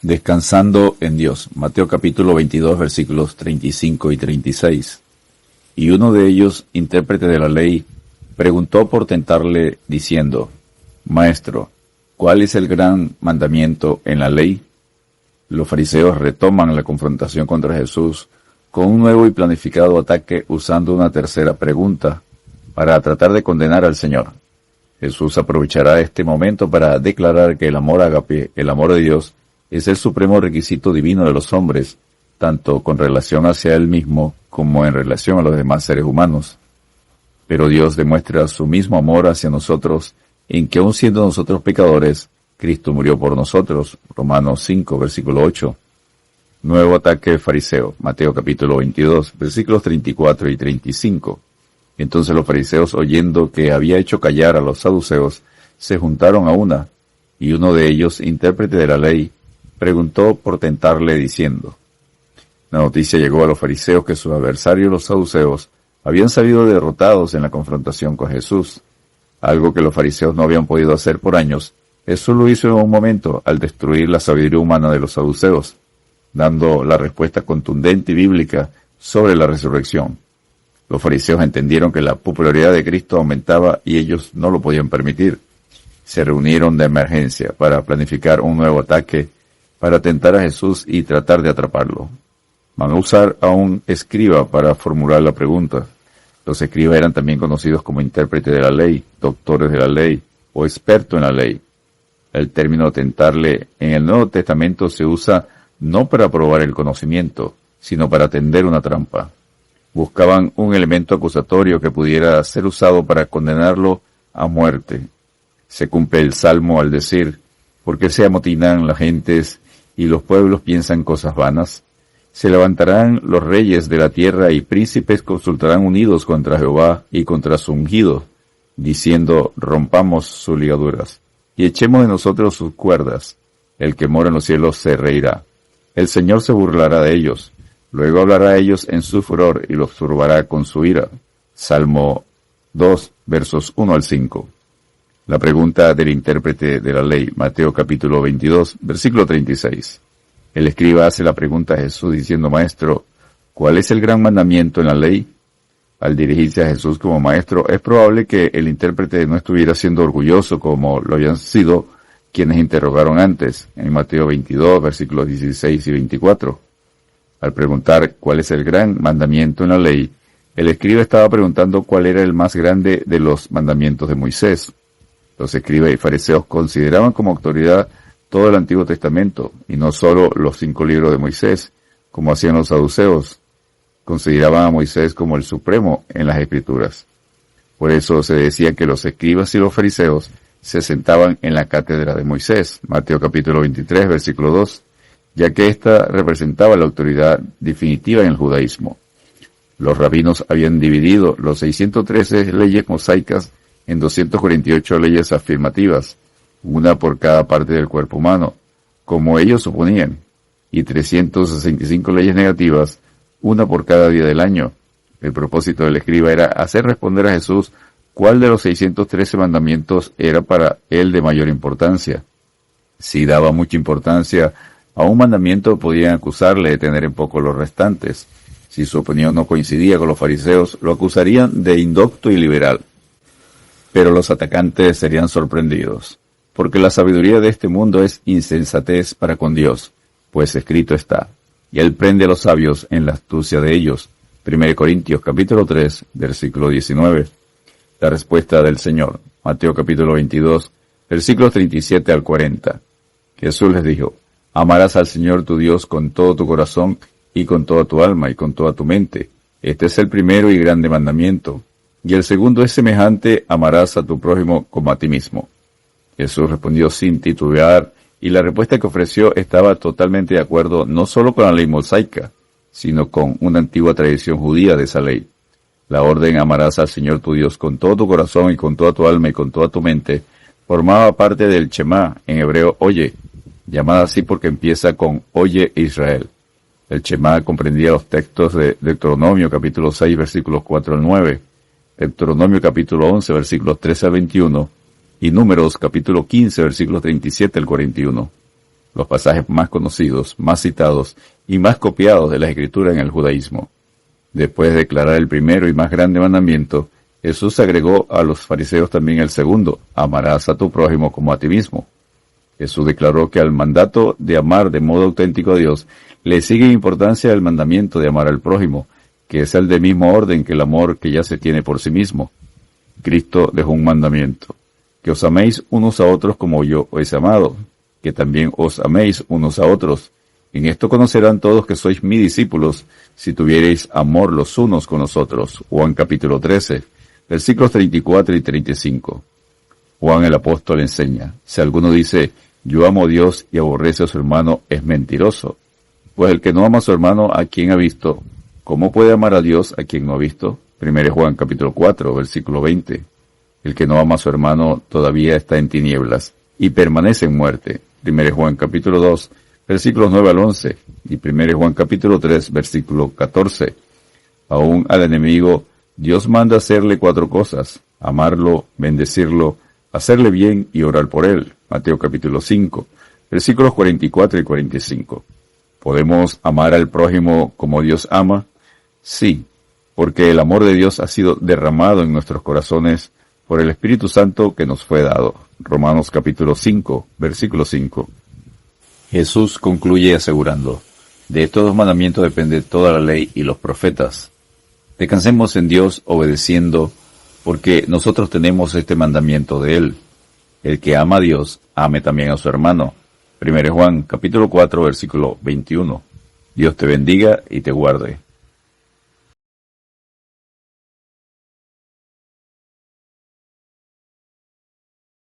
Descansando en Dios. Mateo capítulo 22 versículos 35 y 36. Y uno de ellos, intérprete de la ley, preguntó por tentarle diciendo: Maestro, ¿cuál es el gran mandamiento en la ley? Los fariseos retoman la confrontación contra Jesús con un nuevo y planificado ataque usando una tercera pregunta para tratar de condenar al Señor. Jesús aprovechará este momento para declarar que el amor ágape, el amor de Dios, es el supremo requisito divino de los hombres, tanto con relación hacia Él mismo como en relación a los demás seres humanos. Pero Dios demuestra su mismo amor hacia nosotros en que aun siendo nosotros pecadores, Cristo murió por nosotros. Romanos 5, versículo 8. Nuevo ataque fariseo. Mateo capítulo 22, versículos 34 y 35. Entonces los fariseos, oyendo que había hecho callar a los saduceos, se juntaron a una, y uno de ellos, intérprete de la ley, preguntó por tentarle diciendo. La noticia llegó a los fariseos que sus adversarios los saduceos habían salido derrotados en la confrontación con Jesús, algo que los fariseos no habían podido hacer por años. Jesús lo hizo en un momento al destruir la sabiduría humana de los saduceos, dando la respuesta contundente y bíblica sobre la resurrección. Los fariseos entendieron que la popularidad de Cristo aumentaba y ellos no lo podían permitir. Se reunieron de emergencia para planificar un nuevo ataque, para tentar a Jesús y tratar de atraparlo. Van a usar a un escriba para formular la pregunta. Los escribas eran también conocidos como intérpretes de la ley, doctores de la ley o expertos en la ley. El término tentarle en el Nuevo Testamento se usa no para probar el conocimiento, sino para tender una trampa. Buscaban un elemento acusatorio que pudiera ser usado para condenarlo a muerte. Se cumple el Salmo al decir: ¿por qué se amotinan las gentes y los pueblos piensan cosas vanas? Se levantarán los reyes de la tierra y príncipes consultarán unidos contra Jehová y contra su ungido, diciendo: rompamos sus ligaduras y echemos de nosotros sus cuerdas. El que mora en los cielos se reirá. El Señor se burlará de ellos. Luego hablará a ellos en su furor y los turbará con su ira. Salmo 2, versos 1 al 5. La pregunta del intérprete de la ley, Mateo capítulo 22, versículo 36. El escriba hace la pregunta a Jesús diciendo: Maestro, ¿cuál es el gran mandamiento en la ley? Al dirigirse a Jesús como maestro, es probable que el intérprete no estuviera siendo orgulloso como lo habían sido quienes interrogaron antes, en Mateo 22, versículos 16 y 24. Al preguntar cuál es el gran mandamiento en la ley, el escriba estaba preguntando cuál era el más grande de los mandamientos de Moisés. Los escribas y fariseos consideraban como autoridad todo el Antiguo Testamento, y no solo los 5 libros de Moisés, como hacían los saduceos. Consideraban a Moisés como el supremo en las Escrituras. Por eso se decía que los escribas y los fariseos se sentaban en la cátedra de Moisés, Mateo capítulo 23, versículo 2, ya que ésta representaba la autoridad definitiva en el judaísmo. Los rabinos habían dividido los 613 leyes mosaicas en 248 leyes afirmativas, una por cada parte del cuerpo humano, como ellos suponían, y 365 leyes negativas, una por cada día del año. El propósito del escriba era hacer responder a Jesús cuál de los 613 mandamientos era para él de mayor importancia. Si daba mucha importancia a un mandamiento, podían acusarle de tener en poco los restantes. Si su opinión no coincidía con los fariseos, lo acusarían de indocto y liberal. Pero los atacantes serían sorprendidos, porque la sabiduría de este mundo es insensatez para con Dios, pues escrito está: y él prende a los sabios en la astucia de ellos. 1 Corintios capítulo 3, versículo 19. La respuesta del Señor, Mateo capítulo 22, versículos 37 al 40. Jesús les dijo: amarás al Señor tu Dios con todo tu corazón y con toda tu alma y con toda tu mente. Este es el primero y grande mandamiento. Y el segundo es semejante: amarás a tu prójimo como a ti mismo. Jesús respondió sin titubear, y la respuesta que ofreció estaba totalmente de acuerdo no solo con la ley mosaica, sino con una antigua tradición judía de esa ley. La orden amarás al Señor tu Dios con todo tu corazón y con toda tu alma y con toda tu mente formaba parte del Shema, en hebreo oye, llamada así porque empieza con oye Israel. El Shema comprendía los textos de Deuteronomio capítulo 6 versículos 4 al 9, Deuteronomio capítulo 11 versículos 13 al 21 y Números capítulo 15 versículos 37 al 41. los pasajes más conocidos, más citados y más copiados de la Escritura en el judaísmo. Después de declarar el primero y más grande mandamiento, Jesús agregó a los fariseos también el segundo: amarás a tu prójimo como a ti mismo. Jesús declaró que al mandato de amar de modo auténtico a Dios le sigue importancia el mandamiento de amar al prójimo, que es el de mismo orden que el amor que ya se tiene por sí mismo. Cristo dejó un mandamiento: que os améis unos a otros como yo os he amado, que también os améis unos a otros. En esto conocerán todos que sois mis discípulos, si tuviereis amor los unos con los otros. Juan capítulo 13, versículos 34 y 35. Juan el apóstol enseña: si alguno dice, yo amo a Dios y aborrece a su hermano, es mentiroso. Pues el que no ama a su hermano, a quien ha visto, ¿cómo puede amar a Dios a quien no ha visto? 1 Juan capítulo 4, versículo 20. El que no ama a su hermano todavía está en tinieblas y permanece en muerte. 1 Juan capítulo 2, versículos 9 al 11, y 1 Juan capítulo 3, versículo 14. Aún al enemigo Dios manda hacerle 4 cosas: amarlo, bendecirlo, hacerle bien y orar por él. Mateo capítulo 5, versículos 44 y 45. ¿Podemos amar al prójimo como Dios ama? Sí, porque el amor de Dios ha sido derramado en nuestros corazones por el Espíritu Santo que nos fue dado. Romanos capítulo 5, versículo 5. Jesús concluye asegurando: de estos 2 mandamientos depende toda la ley y los profetas. Descansemos en Dios obedeciendo, porque nosotros tenemos este mandamiento de Él: el que ama a Dios, ame también a su hermano. 1 Juan capítulo 4, versículo 21. Dios te bendiga y te guarde.